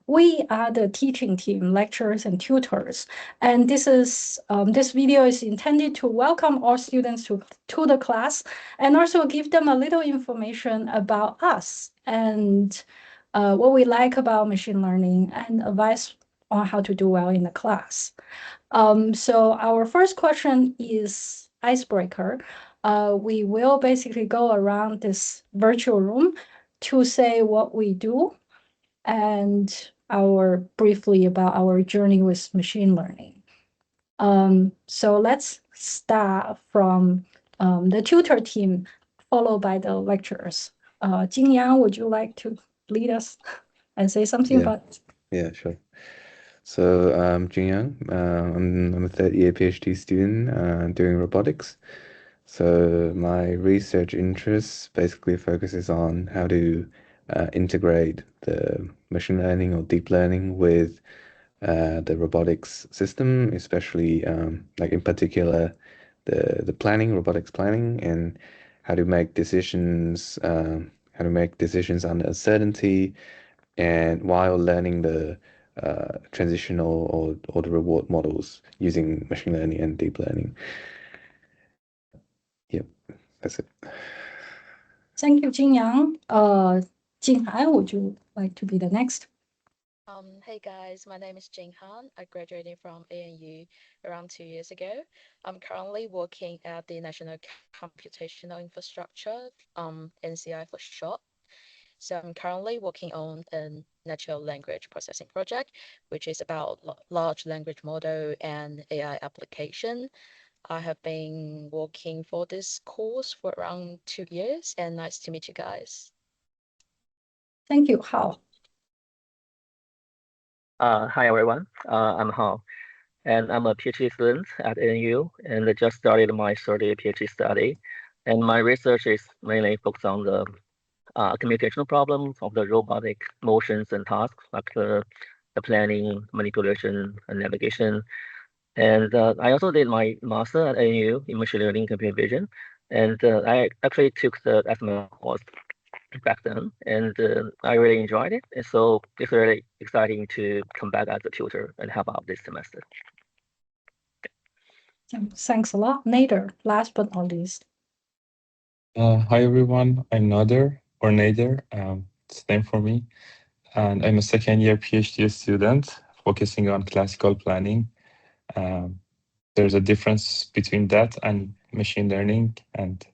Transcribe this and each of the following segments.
we are the teaching team, lecturers and tutors. And this video is intended to welcome all students to the class and also give them a little information about us and what we like about machine learning and advice on how to do well in the class. So our first question is icebreaker. We will basically go around this virtual room to say what we do and briefly about our journey with machine learning. So let's start from the tutor team, followed by the lecturers. Jingyang, would you like to lead us and say something about it? Yeah, sure. So I'm Jin Yang. I'm a third year PhD student doing robotics. So my research interest basically focuses on how to integrate the machine learning or deep learning with the robotics system, especially like in particular the planning, robotics planning, and how to make decisions, under uncertainty, and while learning the transitional or the reward models using machine learning and deep learning. Yep, that's it. Thank you, Jingyang. Jinghai, would you like to be the next? Hey guys, my name is Jing Han. I graduated from ANU around 2 years ago. I'm currently working at the National Computational Infrastructure, NCI for short. So I'm currently working on a natural language processing project, which is about large language model and AI application. I have been working for this course for around 2 years, and nice to meet you guys. Thank you, Hao. Hi everyone, I'm Hao, and I'm a PhD student at ANU, and I just started my third year PhD study. And my research is mainly focused on the computational problems of the robotic motions and tasks, like the planning, manipulation, and navigation. And I also did my master at ANU in machine learning and computer vision, and I actually took the SMA course back then, and I really enjoyed it. And so it's really exciting to come back as a tutor and help out this semester. Thanks a lot. Nader, last but not least. Hi everyone, I'm Nader, or Nader, it's the name for me. And I'm a second year PhD student focusing on classical planning. There's a difference between that and machine learning, and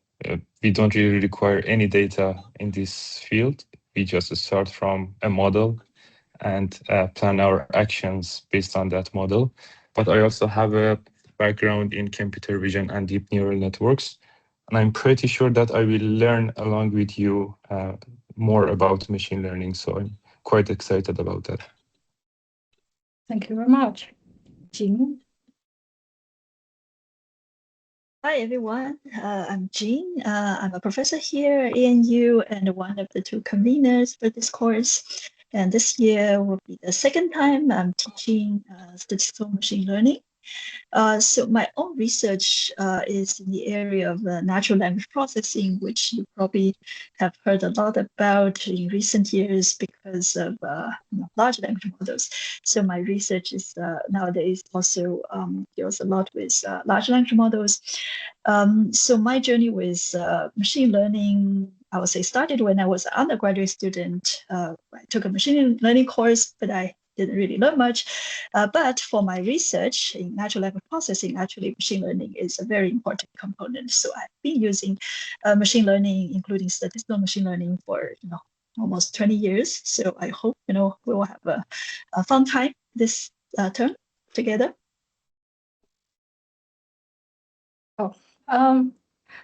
we don't really require any data in this field. We just start from a model and plan our actions based on that model. But I also have a background in computer vision and deep neural networks. And I'm pretty sure that I will learn along with you more about machine learning. So I'm quite excited about that. Thank you very much. Jing. Hi everyone, I'm Jean. I'm a professor here at ANU and one of the two conveners for this course. And this year will be the second time I'm teaching statistical machine learning. So my own research is in the area of natural language processing, which you probably have heard a lot about in recent years because of large language models. So my research is nowadays also deals a lot with large language models. So my journey with machine learning, I would say, started when I was an undergraduate student. I took a machine learning course, but I didn't really learn much. But for my research in natural language processing, actually machine learning is a very important component. So I've been using machine learning, including statistical machine learning, for almost 20 years. So I hope we will have a fun time this term together.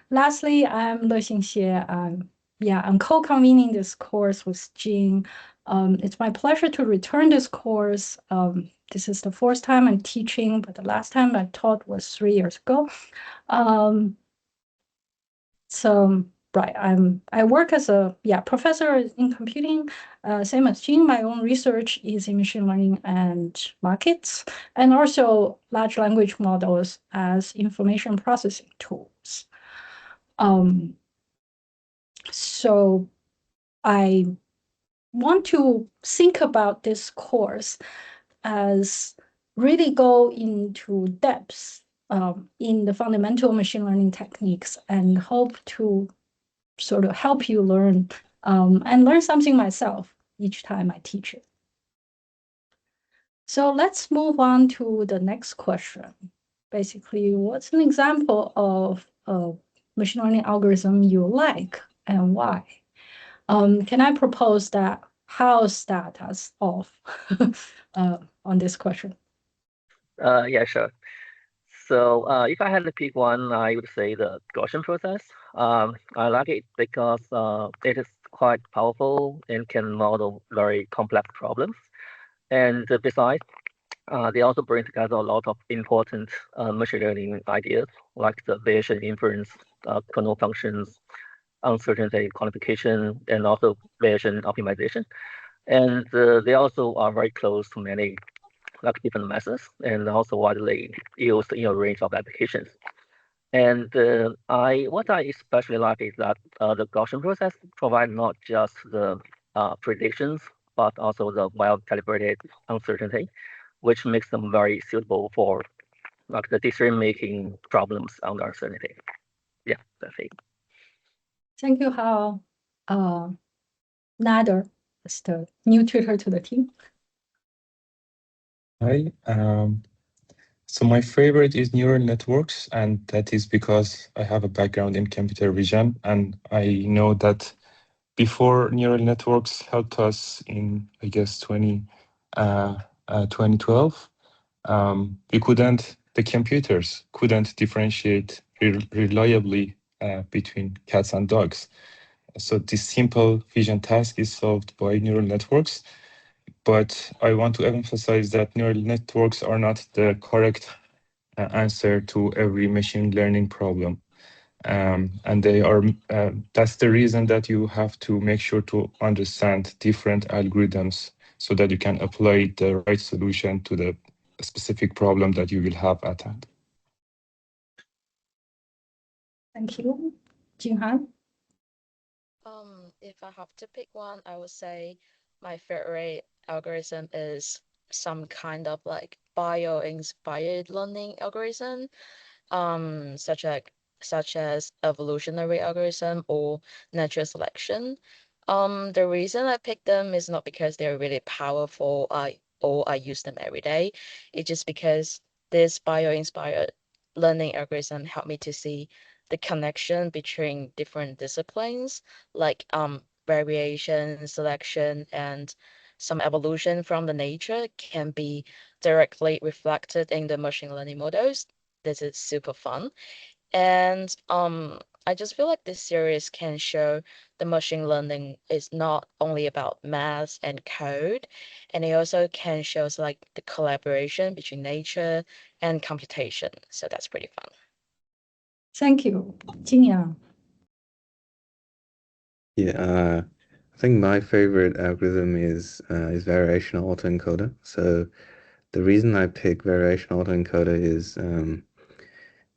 Lastly, I'm Le Xingxie. I'm co-convening this course with Jing. It's my pleasure to return this course. This is the fourth time I'm teaching, but the last time I taught was 3 years ago. I work as a professor in computing, same as Jing. My own research is in machine learning and markets, and also large language models as information processing tools. So I want to think about this course as really go into depth in the fundamental machine learning techniques and hope to sort of help you learn and learn something myself each time I teach it. So let's move on to the next question. Basically, what's an example of a machine learning algorithm you like and why? Can I propose that Hao start us off on this question? Yeah, sure. So if I had to pick one, I would say the Gaussian process. I like it because it is quite powerful and can model very complex problems. And besides, they also bring together a lot of important machine learning ideas like the Bayesian inference, kernel functions, uncertainty quantification, and also Bayesian optimization. And they also are very close to many like different methods and also widely used in a range of applications. And what I especially like is that the Gaussian process provides not just the predictions, but also the well-calibrated uncertainty, which makes them very suitable for like the decision-making problems under uncertainty. Yeah, that's it. Thank you, Hao. Nader is the new tutor to the team. Hi. So my favorite is neural networks, and that is because I have a background in computer vision, and I know that before neural networks helped us in, I guess, 2012, the computers couldn't differentiate reliably between cats and dogs. So this simple vision task is solved by neural networks. But I want to emphasize that neural networks are not the correct answer to every machine learning problem. And that's the reason that you have to make sure to understand different algorithms so that you can apply the right solution to the specific problem that you will have at hand. Thank you. Jinhan? If I have to pick one, I would say my favorite algorithm is some kind of like bio-inspired learning algorithm, such as evolutionary algorithm or natural selection. The reason I picked them is not because they're really powerful, or I use them every day. It's just because this bio-inspired learning algorithm helped me to see the connection between different disciplines, like variation, selection, and some evolution from the nature can be directly reflected in the machine learning models. This is super fun. And I just feel like this series can show the machine learning is not only about math and code, and it also can show like the collaboration between nature and computation. So that's pretty fun. Thank you. Jingyang. Yeah, I think my favorite algorithm is variational autoencoder. So the reason I pick variational autoencoder is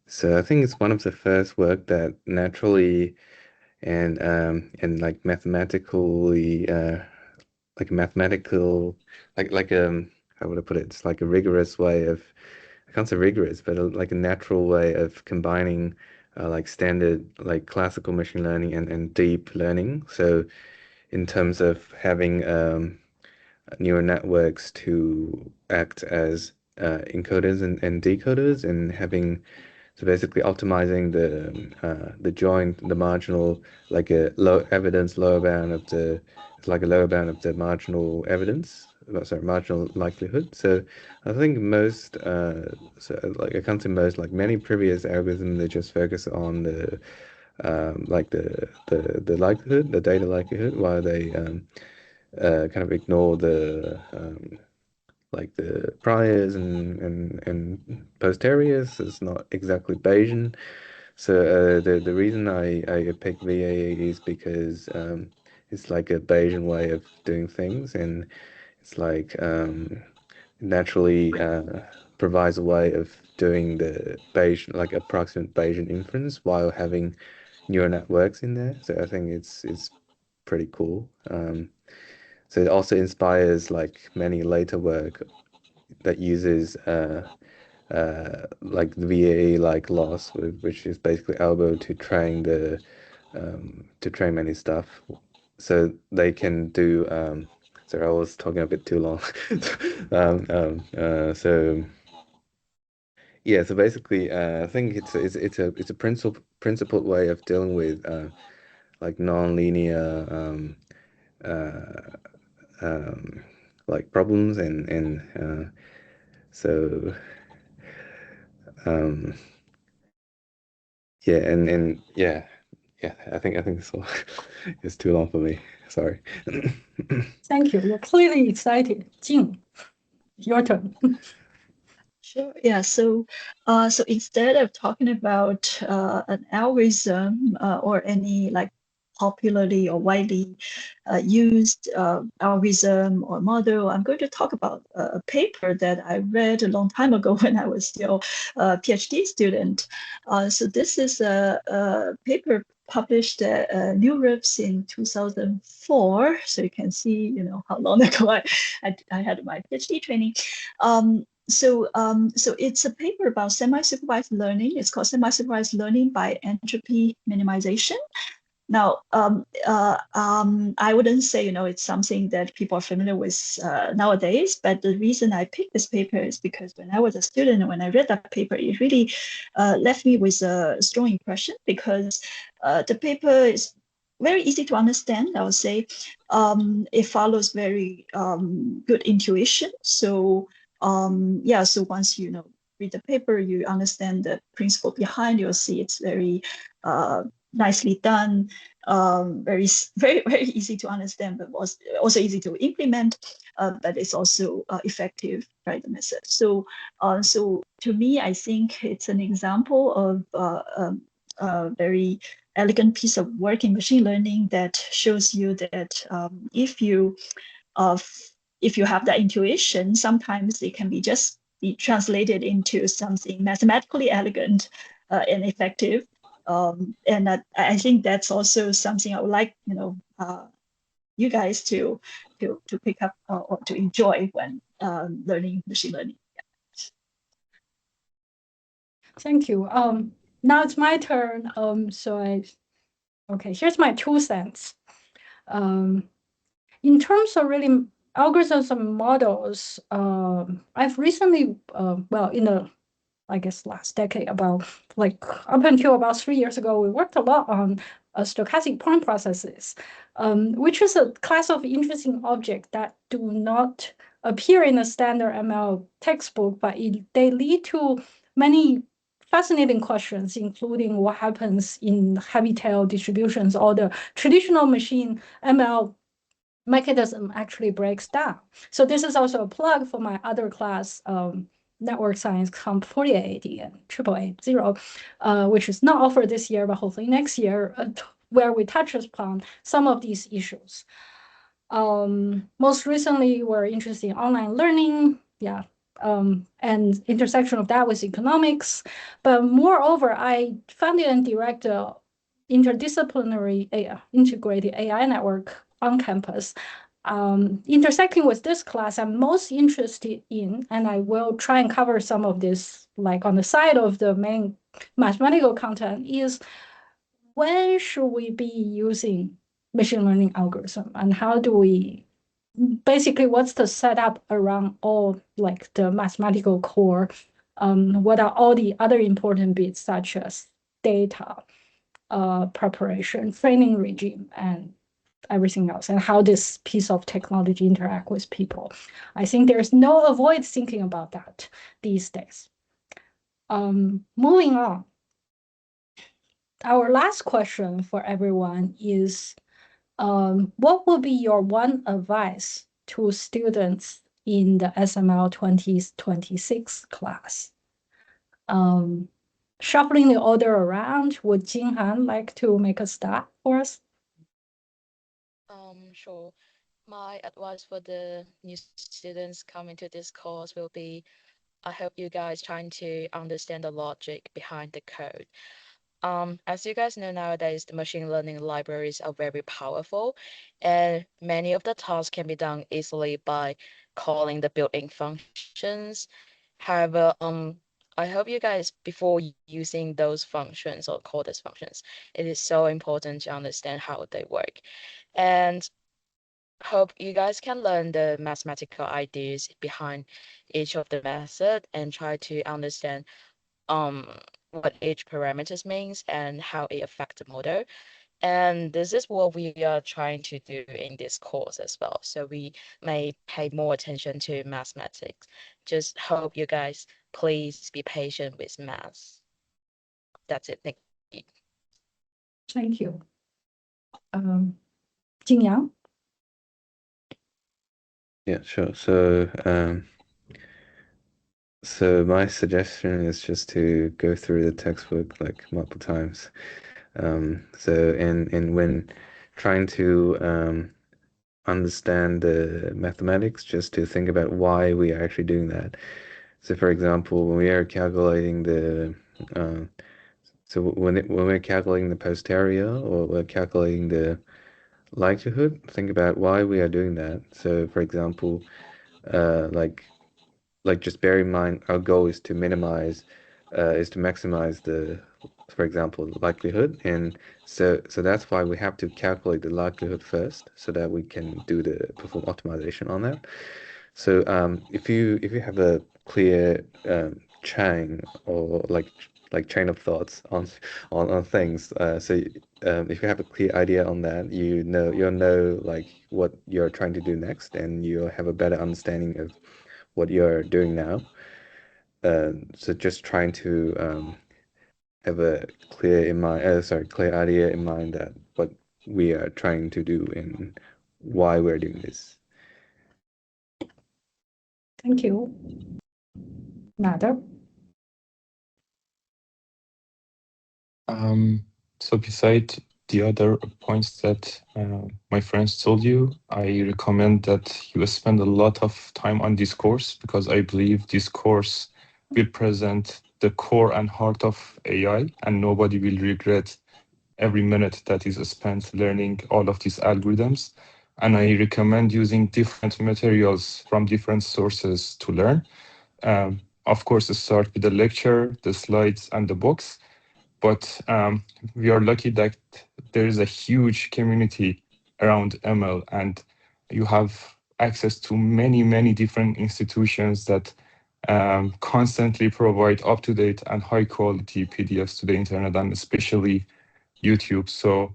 so I think it's one of the first work that naturally and like mathematically like mathematical like how would I put it? It's like a rigorous way of, I can't say rigorous, but like a natural way of combining like standard like classical machine learning and deep learning. So in terms of having neural networks to act as encoders and decoders, and having, so basically optimizing the joint, the marginal, like a low evidence lower bound of the, it's like a lower bound of the marginal evidence, sorry, marginal likelihood. So I think most, so like I can't say most, like many previous algorithms, they just focus on the like the likelihood, the data likelihood, while they kind of ignore the like the priors and posteriors. It's not exactly Bayesian. So the reason I picked VAE is because it's like a Bayesian way of doing things, and it's like naturally provides a way of doing the Bayesian, like approximate Bayesian inference while having neural networks in there. So I think it's pretty cool. So it also inspires like many later work that uses like the VAE like loss, which is basically elbow to train to train many stuff, so they can do. Sorry, I was talking a bit too long. So yeah, so basically, I think it's a principled way of dealing with like non-linear uh, like problems and so um, yeah and yeah. I think this all is too long for me. Sorry. Thank you. You're clearly excited. Jing, your turn. Sure. Yeah. So, so instead of talking about an algorithm or any like popularly or widely used algorithm or model, I'm going to talk about a paper that I read a long time ago when I was still a PhD student. So this is a paper published at NeurIPS in 2004. So you can see, how long ago I had my PhD training. So it's a paper about semi-supervised learning. It's called semi-supervised learning by entropy minimization. Now, I wouldn't say, it's something that people are familiar with nowadays, but the reason I picked this paper is because when I was a student and when I read that paper, it really left me with a strong impression because the paper is very easy to understand, I would say. It follows very good intuition. So so once read the paper, you understand the principle behind. You'll see it's very nicely done, very very easy to understand, but was also easy to implement. But it's also effective, right? The method. So to me, I think it's an example of a very elegant piece of work in machine learning that shows you that uh, if you have that intuition, sometimes it can be translated into something mathematically elegant and effective. And I think that's also something I would like, you guys to pick up or to enjoy when learning machine learning. Thank you. Now it's my turn. Okay, here's my 2 cents. In terms of really algorithms and models, I've recently, in the I guess last decade, about like up until about 3 years ago, we worked a lot on stochastic point processes, which is a class of interesting objects that do not appear in the standard ML textbook, but they lead to many fascinating questions, including what happens in heavy tail distributions or the traditional machine ML mechanism actually breaks down. So this is also a plug for my other class, Network Science COMP4870, and AAA0, which is not offered this year, but hopefully next year, where we touch upon some of these issues. Most recently, we're interested in online learning, and intersection of that with economics. But moreover, I founded and direct a interdisciplinary integrated AI network on campus. Intersecting with this class, I'm most interested in, and I will try and cover some of this, like on the side of the main mathematical content, is when should we be using machine learning algorithm, and how do we basically what's the setup around all like the mathematical core? What are all the other important bits such as data, preparation, training regime, and everything else, and how this piece of technology interact with people? I think there's no avoid thinking about that these days. Moving on. Our last question for everyone is, what would be your one advice to students in the SML 2026 class? Shuffling the order around, would Jinghan like to make a start for us? Sure. My advice for the new students coming to this course will be, I hope you guys trying to understand the logic behind the code. As you guys know nowadays, the machine learning libraries are very powerful, and many of the tasks can be done easily by calling the built-in functions. However, I hope you guys, before using those functions or call those functions, it is so important to understand how they work. And hope you guys can learn the mathematical ideas behind each of the method and try to understand what each parameters means and how it affects the model. And this is what we are trying to do in this course as well. So we may pay more attention to mathematics. Just hope you guys please be patient with maths. That's it. Thank you. Thank you. Jingyang? Yeah, sure. So my suggestion is just to go through the textbook like multiple times. So when trying to understand the mathematics, just to think about why we are actually doing that. So for example, when we are calculating the when we're calculating the posterior or we're calculating the likelihood, think about why we are doing that. So for example, like just bear in mind our goal is to maximize the, for example, likelihood, and so that's why we have to calculate the likelihood first so that we can perform optimization on that. So if you have a clear chain or like chain of thoughts on things, if you have a clear idea on that, you'll know like what you're trying to do next, and you'll have a better understanding of what you're doing now. So just trying to have a clear idea in mind that what we are trying to do and why we're doing this. Thank you. Nader? So beside the other points that my friends told you, I recommend that you spend a lot of time on this course, because I believe this course will present the core and heart of AI, and nobody will regret every minute that is spent learning all of these algorithms. And I recommend using different materials from different sources to learn. Of course, start with the lecture, the slides, and the books. But we are lucky that there is a huge community around ML, and you have access to many, many different institutions that constantly provide up-to-date and high-quality PDFs to the internet, and especially YouTube. So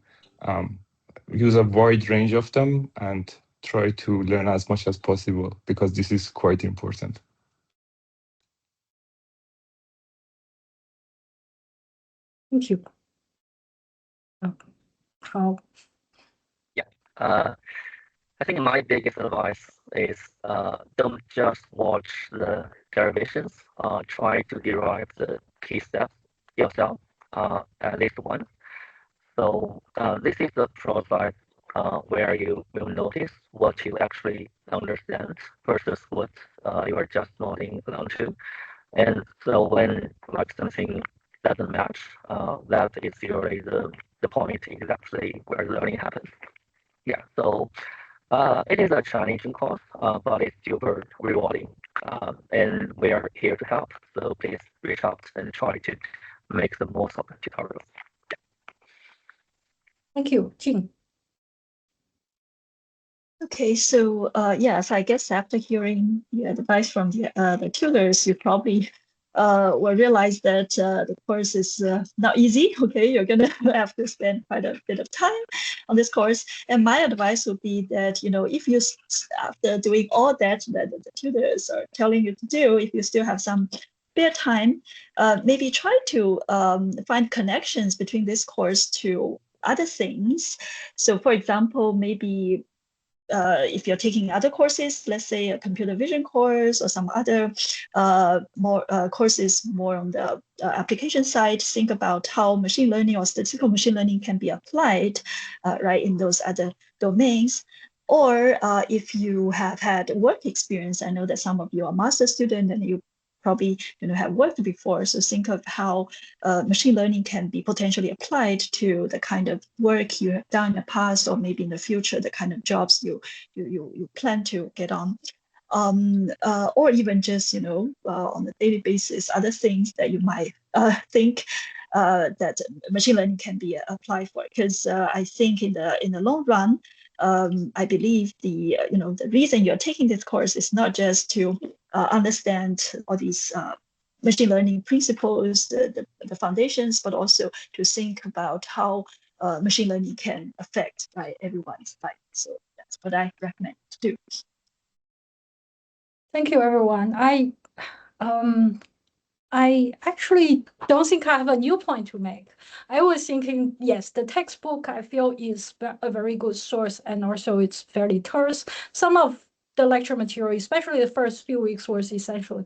use a wide range of them and try to learn as much as possible, because this is quite important. Thank you. How? Yeah. I think my biggest advice is don't just watch the derivations. Try to derive the key steps yourself, at least once. So this is the process where you will notice what you actually understand versus what you are just nodding along to. And so when like something doesn't match, that is usually the point exactly where learning happens. Yeah, so it is a challenging course, but it's super rewarding. And we are here to help. So please reach out and try to make the most of the tutorials. Thank you. Jing? Okay, so yes, I guess after hearing the advice from the tutors, you probably will realize that the course is not easy. Okay, you're gonna have to spend quite a bit of time on this course. And my advice would be that, you know, if you after doing all that the tutors are telling you to do, if you still have some spare time, maybe try to find connections between this course to other things. So, for example, maybe if you're taking other courses, let's say a computer vision course or some other more courses more on the application side, think about how machine learning or statistical machine learning can be applied right in those other domains. Or if you have had work experience, I know that some of you are master student and you probably have worked before. So think of how machine learning can be potentially applied to the kind of work you have done in the past, or maybe in the future, the kind of jobs you plan to get on. Or even just on a daily basis, other things that you might think that machine learning can be applied for. Because I think in the long run, I believe the reason you're taking this course is not just to understand all these machine learning principles, the foundations, but also to think about how machine learning can affect everyone's life. So that's what I recommend to do. Thank you, everyone. I actually don't think I have a new point to make. I was thinking, yes, the textbook I feel is a very good source, and also it's fairly terse. Some of the lecture material, especially the first few weeks, was essentially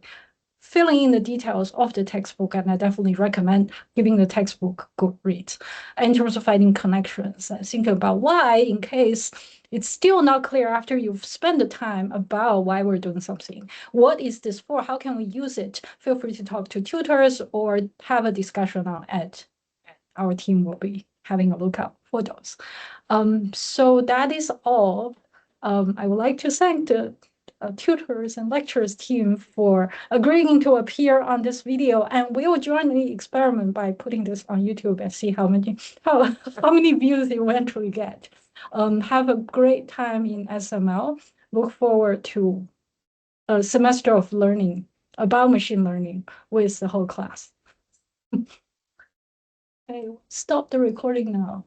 filling in the details of the textbook, and I definitely recommend giving the textbook a good read. In terms of finding connections and thinking about why, in case it's still not clear after you've spent the time about why we're doing something. What is this for? How can we use it? Feel free to talk to tutors or have a discussion on it. Our team will be having a lookout for those. So that is all. I would like to thank the tutors and lecturers team for agreeing to appear on this video, and we will join the experiment by putting this on YouTube and see how many views you eventually get. Have a great time in SML. Look forward to a semester of learning about machine learning with the whole class. Okay, stop the recording now.